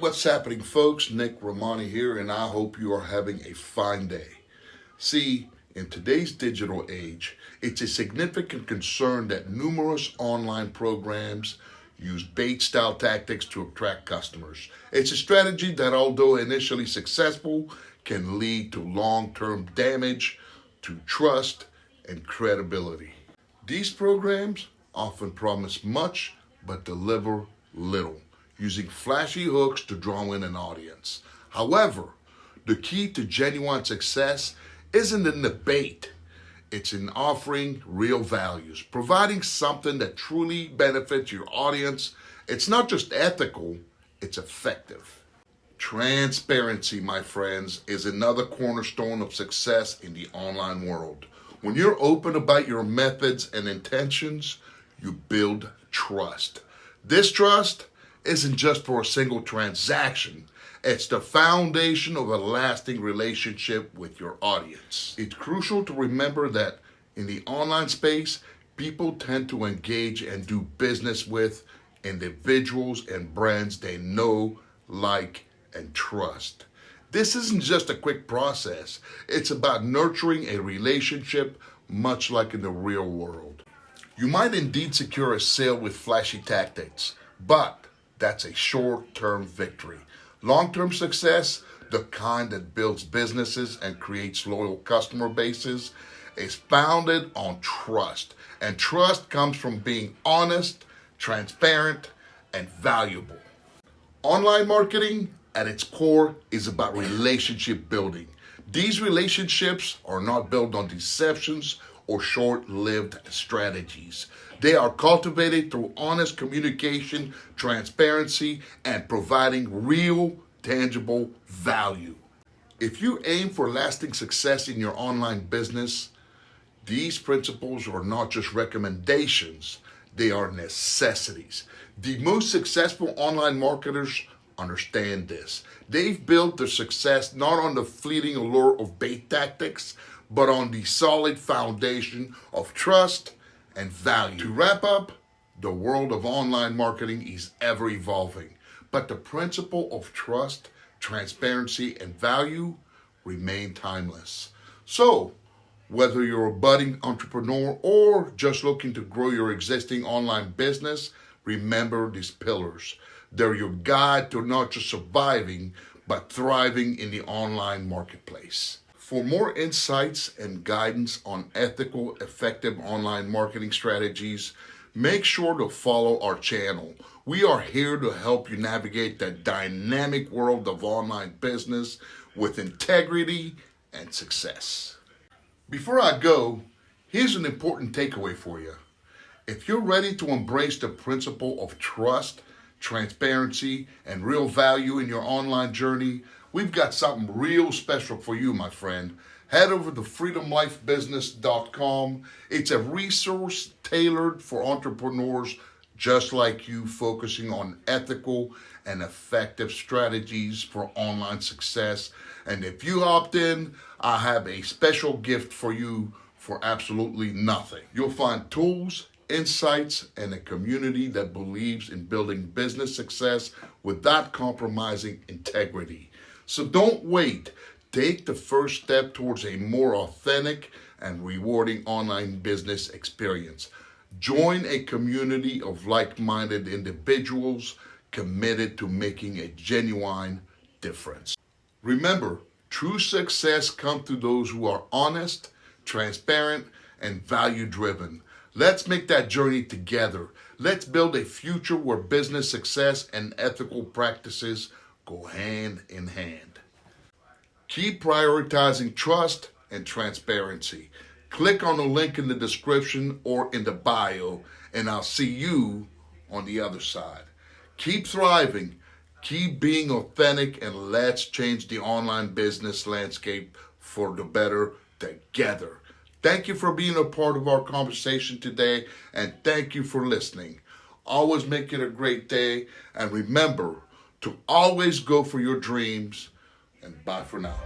what's happening, folks? Nick Rehmani here, and I hope you are having a fine day. See, in today's digital age, it's a significant concern that numerous online programs use bait-style tactics to attract customers. It's a strategy that, although initially successful, can lead to long-term damage to trust and credibility. These programs often promise much but deliver little, using flashy hooks to draw in an audience. However, the key to genuine success isn't in the bait. It's in offering real values, providing something that truly benefits your audience. It's not just ethical, it's effective. Transparency, my friends, is another cornerstone of success in the online world. When you're open about your methods and intentions, you build trust. This trust isn't just for a single transaction. It's the foundation of a lasting relationship with your audience. It's crucial to remember that in the online space, people tend to engage and do business with individuals and brands they know, like, and trust. This isn't just a quick process. It's about nurturing a relationship much like in the real world. You might indeed secure a sale with flashy tactics, but that's a short-term victory. Long-term success, the kind that builds businesses and creates loyal customer bases, is founded on trust. And trust comes from being honest, transparent, and valuable. Online marketing, at its core, is about relationship building. These relationships are not built on deceptions or short-lived strategies. They are cultivated through honest communication, transparency, and providing real, tangible value. If you aim for lasting success in your online business, these principles are not just recommendations, they are necessities. The most successful online marketers understand this. They've built their success not on the fleeting allure of bait tactics, but on the solid foundation of trust and value. To wrap up, the world of online marketing is ever evolving, but the principle of trust, transparency, and value remain timeless. So, whether you're a budding entrepreneur or just looking to grow your existing online business, remember these pillars. They're your guide to not just surviving, but thriving in the online marketplace. For more insights and guidance on ethical, effective online marketing strategies, make sure to follow our channel. We are here to help you navigate the dynamic world of online business with integrity and success. Before I go, here's an important takeaway for you. If you're ready to embrace the principle of trust, transparency, and real value in your online journey, we've got something real special for you, my friend. Head over to freedomlifebusiness.com. It's a resource tailored for entrepreneurs just like you, focusing on ethical and effective strategies for online success. And if you opt in, I have a special gift for you for absolutely nothing. You'll find tools, insights, and a community that believes in building business success without compromising integrity. So don't wait. Take the first step towards a more authentic and rewarding online business experience. Join a community of like-minded individuals committed to making a genuine difference. Remember, true success comes to those who are honest, transparent, and value-driven. Let's make that journey together. Let's build a future where business success and ethical practices go hand in hand. Keep prioritizing trust and transparency. Click on the link in the description or in the bio, and I'll see you on the other side. Keep thriving, keep being authentic, and let's change the online business landscape for the better together. Thank you for being a part of our conversation today, and thank you for listening. Always make it a great day, and remember to always go for your dreams, and bye for now.